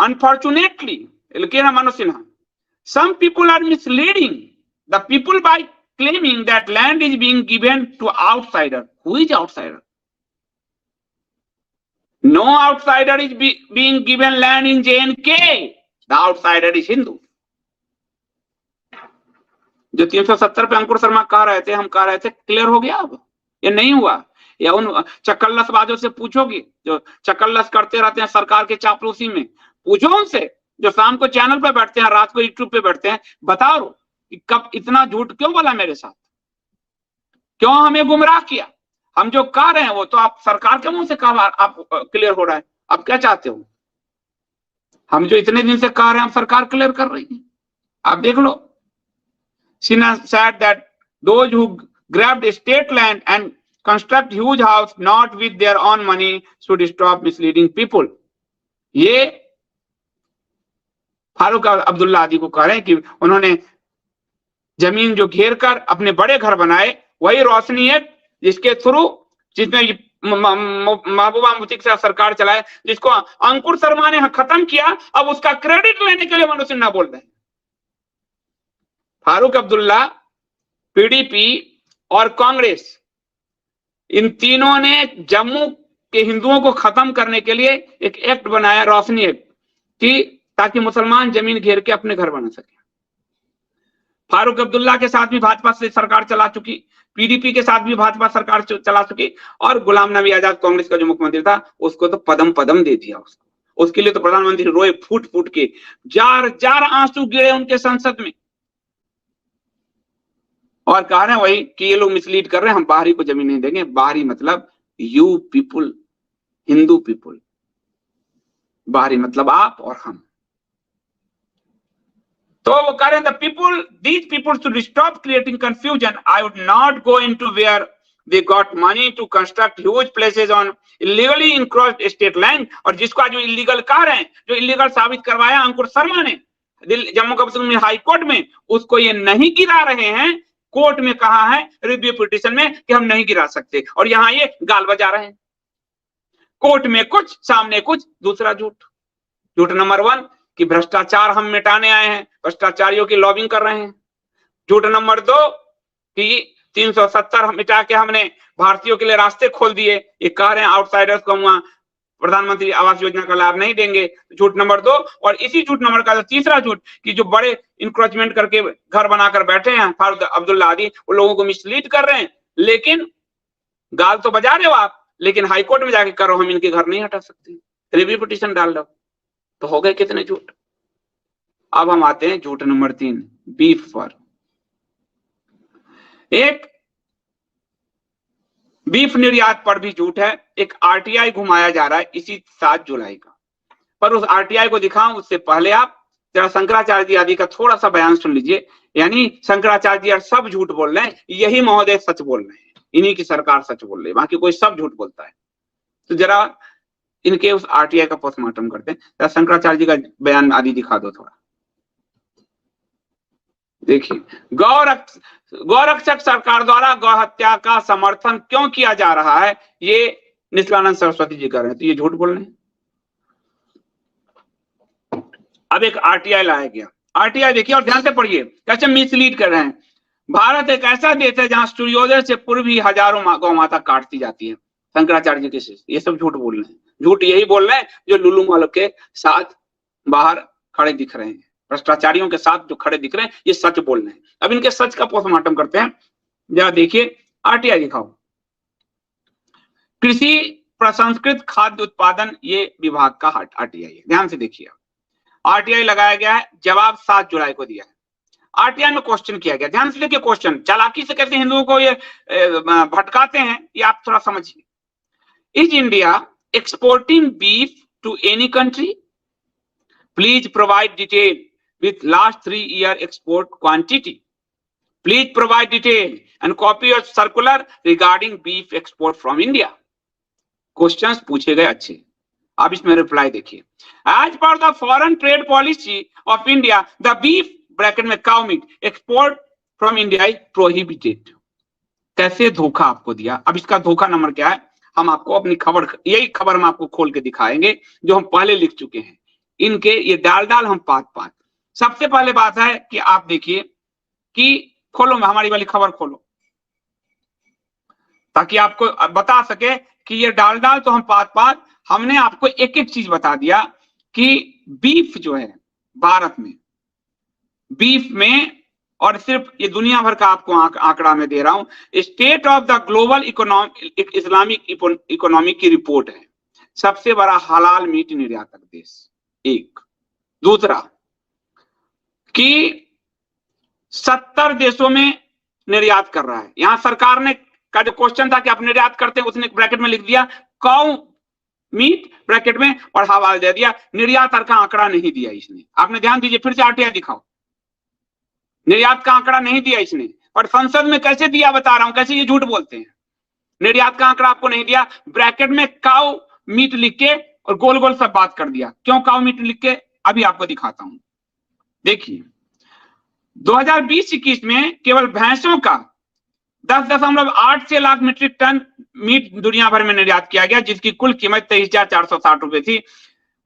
Unfortunately, Elkena Mano Sinha, some people are misleading the people by claiming that land is being given to outsider. Who is outsider? No outsider is being given land in J&K. The outsider is Hindu. जो 370 पे अंकुर शर्मा कह रहे थे, हम कह रहे थे, clear हो गया अब? ये नहीं हुआ? या उन चकल्लसबाजों से पूछोगी जो चकल्लस करते रहते हैं सरकार के चापलूसी में, पूछो उनसे जो शाम को चैनल पे बैठते हैं, रात को यूट्यूब पे बैठते हैं, बताओ कि कब इतना झूठ क्यों बोला मेरे साथ, क्यों हमें गुमराह किया? हम जो कह रहे हैं वो तो आप सरकार के मुंह से कहा, आप क्लियर हो रहा है, आप क्या चाहते हो? हम जो इतने दिन से कह रहे हैं, सरकार क्लियर कर रही है, आप देख लो। Sinha said that those who grabbed state land and construct huge house not with their own money should stop misleading people. ये फारूक अब्दुल्ला आदि को कह रहे हैं कि उन्होंने जमीन जो घेर कर अपने बड़े घर बनाए, वही रोशनी है जिसके थ्रू, जिसमें महबूबा मुफ्ती के साथ सरकार चलाए, जिसको अंकुर शर्मा ने खत्म किया, अब उसका क्रेडिट लेने के लिए मनोज सिन्हा बोल रहे हैं। फारूक अब्दुल्ला, पीडीपी और कांग्रेस, इन तीनों ने जम्मू के हिंदुओं को खत्म करने के लिए एक एक्ट बनाया, रोशनी एक्ट, कि ताकि मुसलमान जमीन घेर के अपने घर बना सके। फारूक अब्दुल्ला के साथ भी भाजपा से सरकार चला चुकी, पीडीपी के साथ भी भाजपा सरकार चला चुकी, और गुलाम नबी आजाद कांग्रेस का जो मुख्यमंत्री था उसको तो पदम पदम दे दिया उसको। उसके लिए तो प्रधानमंत्री रोए फूट फूट के, जार जार आंसू गिरे उनके संसद में, और कह रहे हैं वही कि ये लोग मिसलीड कर रहे हैं, हम बाहरी को जमीन नहीं देंगे। बाहरी मतलब यू पीपुल, हिंदू पीपुल, बाहरी मतलब आप और हम। तो वो कह रहे हैं the people, these people should stop creating confusion. I would not go into where they got money to construct huge places on illegally encroached state land. और जिसको आज जो इलीगल कह रहे हैं, जो इलीगल साबित करवाया अंकुर शर्मा ने जम्मू कश्मीर में हाई कोर्ट में, उसको ये नहीं गिरा रहे हैं। कोर्ट में कहा है रिव्यू पिटीशन में कि हम नहीं गिरा सकते, और यहां ये गाल बजा रहे हैं। कोर्ट में कुछ, सामने कुछ, दूसरा झूठ। झूठ नंबर 1 कि भ्रष्टाचार हम मिटाने आए हैं, भ्रष्टाचारियों की लॉबिंग कर रहे हैं। झूठ नंबर 2 कि 370 मिटा के हमने भारतीयों के लिए रास्ते खोल दिए, ये कह रहे हैं आउटसाइडर्स को हम प्रधानमंत्री आवास योजना का लाभ नहीं देंगे। झूठ नंबर 2। और इसी झूठ नंबर का तीसरा झूठ कि जो बड़े इंक्रोचमेंट करके घर बनाकर बैठे हैं फारूक अब्दुल्ला आदि, वो लोगों को मिसलीड कर रहे हैं। लेकिन गाल तो बजा रहे हो आप, लेकिन हाईकोर्ट में जाके करो हम इनके घर नहीं हटा सकते, रिव्यू पिटीशन डाल दो। तो हो गए कितने झूठ। अब हम आते हैं झूठ नंबर 3, बीफ पर। एक बीफ निर्यात पर भी झूठ है। एक आरटीआई घुमाया जा रहा है इसी 7 जुलाई का, पर उस आरटीआई को दिखाऊं उससे पहले आप जरा शंकराचार्य जी आदि का थोड़ा सा बयान सुन लीजिए। यानी शंकराचार्य जी सब झूठ बोल रहे हैं, यही महोदय सच बोल रहे हैं, इन्हीं की सरकार सच बोल रही है, बाकी कोई सब झूठ बोलता है। तो जरा इनके उस आरटीआई का पोस्टमार्टम करते हैं। जरा शंकराचार्य जी का बयान आदि दिखा दो थोड़ा। देखिए, गौरक्षक सरकार द्वारा गौ हत्या का समर्थन क्यों किया जा रहा है, ये निष्कलानंद सरस्वती जी कर रहे हैं, तो ये झूठ बोल रहे हैं। अब एक आरटीआई लाया गया। आरटीआई देखिए और ध्यान से पढ़िए कैसे मिसलीड कर रहे हैं। भारत एक ऐसा देश है जहां सूर्योदय से पूर्व ही हजारों गौ माता काटती जाती है। शंकराचार्य जी के शिष्य ये सब झूठ बोल रहे हैं। झूठ यही बोल रहे हैं जो लुल्लू माल के साथ बाहर खड़े दिख रहे हैं, भ्रष्टाचारियों के साथ जो खड़े दिख रहे हैं, ये सच बोल रहे हैं। अब इनके सच का पोस्टमार्टम करते हैं। जरा देखिए आरटीआई दिखाओ। कृषि प्रसंस्कृत खाद्य उत्पादन ये विभाग का आरटीआई है। ध्यान से देखिए, आरटीआई लगाया गया है, जवाब 7 जुलाई को दिया है। आरटीआई में क्वेश्चन किया गया, ध्यान से देखिए क्वेश्चन, चालाकी से कैसे हिंदुओं को ये भटकाते हैं, ये आप थोड़ा समझिए। Is India exporting beef to any country? Please provide detail with last 3 year export quantity. Please provide detail and copy of circular regarding beef export from India. Questions पूछे गए अच्छे। आप इसमें रिप्लाई देखिए। As per the foreign trade policy of India, the beef bracket में cow meat export from India is prohibited. कैसे धोखा आपको दिया। अब इसका धोखा नंबर क्या है, हम आपको अपनी खबर, यही खबर हम आपको खोल के दिखाएंगे जो हम पहले लिख चुके हैं। इनके ये डाल हम पात। सबसे पहले बात है कि आप देखिए कि खोलो, हमारी वाली खबर खोलो ताकि आपको बता सके कि ये डाल तो हम पात। हमने आपको एक एक चीज बता दिया कि बीफ जो है भारत में, बीफ में, और सिर्फ ये दुनिया भर का आपको आंकड़ा में दे रहा हूं, state of the global Islamic economy की रिपोर्ट है, सबसे बड़ा हलाल मीट निर्यातक देश एक। दूसरा कि 70 देशों में निर्यात कर रहा है। यहां सरकार ने का जो क्वेश्चन था कि आप निर्यात करते हैं, उसने ब्रैकेट में लिख दिया काउ मीट ब्रैकेट में और हवाला दे दिया, निर्यात का आंकड़ा नहीं दिया इसने। आपने ध्यान दीजिए, फिर से आरटीआई दिखाओ, निर्यात का आंकड़ा नहीं दिया इसने। पर संसद में कैसे दिया बता रहा हूं, कैसे ये झूठ बोलते हैं। निर्यात का आंकड़ा आपको नहीं दिया, ब्रैकेट में काउ मीट लिख के और गोल गोल सब बात कर दिया। क्यों काउ मीट लिख के, अभी आपको दिखाता हूं। देखिए 2020-21 में केवल भैंसों का 10.86 लाख मीट्रिक टन मीट दुनिया भर में निर्यात किया गया, जिसकी कुल कीमत 23,460 रुपए थी।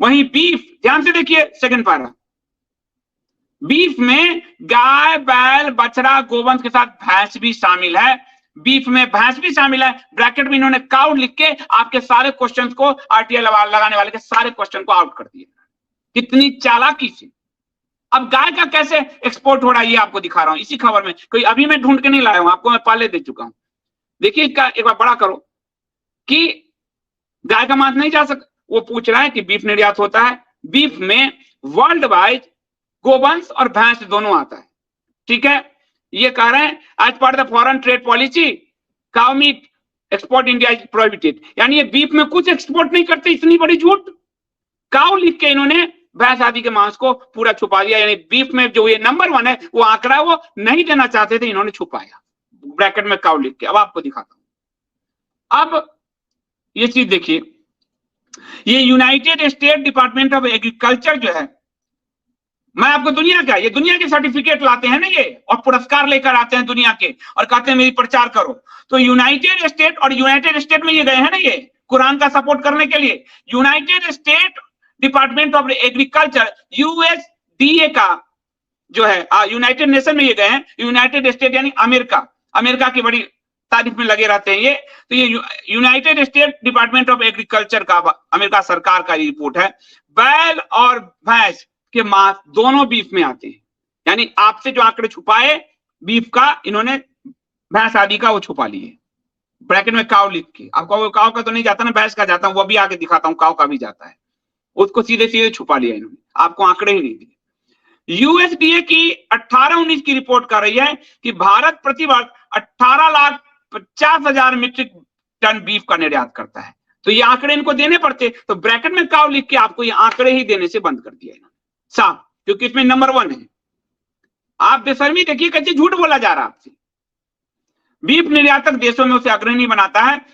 वहीं बीफ, ध्यान से देखिए सेकंड पैरा, बीफ में गाय, बैल, बछड़ा, गोवंश के साथ भैंस भी शामिल है। बीफ में भैंस भी शामिल है, ब्रैकेट में इन्होंने काउ लिख के आपके सारे क्वेश्चंस को, आरटीआई लगाने वाले के सारे क्वेश्चन को आउट कर दिया। कितनी चालाकी से। अब गाय का कैसे एक्सपोर्ट हो रहा है ये आपको दिखा रहा हूं इसी खबर में, कोई अभी मैं ढूंढ के नहीं लाया हूं, आपको मैं पहले दे चुका हूं। देखिए इसका एक बार बड़ा करो कि गाय का मांस नहीं जा सकता, वो पूछ रहा है कि बीफ निर्यात होता है। बीफ में वर्ल्ड वाइड गोवंश और भैंस दोनों आता है, ठीक है। ये कह रहे हैं as per the foreign trade policy cow meat export India is prohibited, यानी ये बीफ में कुछ एक्सपोर्ट नहीं करते। इतनी बड़ी झूठ, काउ लिख के इन्होंने भैंस आदि के मांस को पूरा छुपा दिया। यानी बीफ में जो ये नंबर 1 है वो आंकड़ा वो नहीं देना चाहते थे, इन्होंने छुपाया ब्रैकेट में काउ लिख के। अब आपको दिखाता हूं। अब ये चीज देखिए, ये United state department of agriculture जो है, मैं आपको दुनिया का, ये दुनिया के सर्टिफिकेट लाते हैं ना ये, और पुरस्कार लेकर आते हैं दुनिया के और कहते हैं मेरी प्रचार करो। तो यूनाइटेड स्टेट, और यूनाइटेड स्टेट में ये गए हैं ना ये कुरान का सपोर्ट करने के लिए। United state department of agriculture, USDA का जो है, यूनाइटेड नेशन में ये गए हैं। यूनाइटेड स्टेट यानी अमेरिका की बड़ी तारीफ में लगे रहते हैं ये। तो ये United state department of agriculture का, अमेरिका सरकार का रिपोर्ट है। बैल और भैंस के मांस दोनों बीफ में आते हैं, यानी आपसे जो आंकड़े छुपाए बीफ का, इन्होंने भैंस आदि का वो छुपा लिए ब्रैकेट में काउ लिख के। आपको काउ का तो नहीं जाता ना, भैंस का जाता हूं, वो भी आगे दिखाता हूं, काउ का भी जाता है, उसको सीधे सीधे छुपा लिया इन्होंने, आपको आंकड़े ही नहीं दिए। यूएसडीए की 18-19 की रिपोर्ट कर रही है कि भारत प्रति वर्ष 18,50,000 मीट्रिक टन बीफ का निर्यात करता है। तो ये आंकड़े इनको देने पड़ते, तो ब्रैकेट में काउ लिख के आपको ये आंकड़े ही देने से बंद कर दिया इन्होंने साफ, क्योंकि इसमें नंबर 1 है। आप बेशर्मी देखिए कैसे झूठ बोला जा रहा है आपसे। बीफ निर्यातक देशों में उसे अग्रणी बनाता है।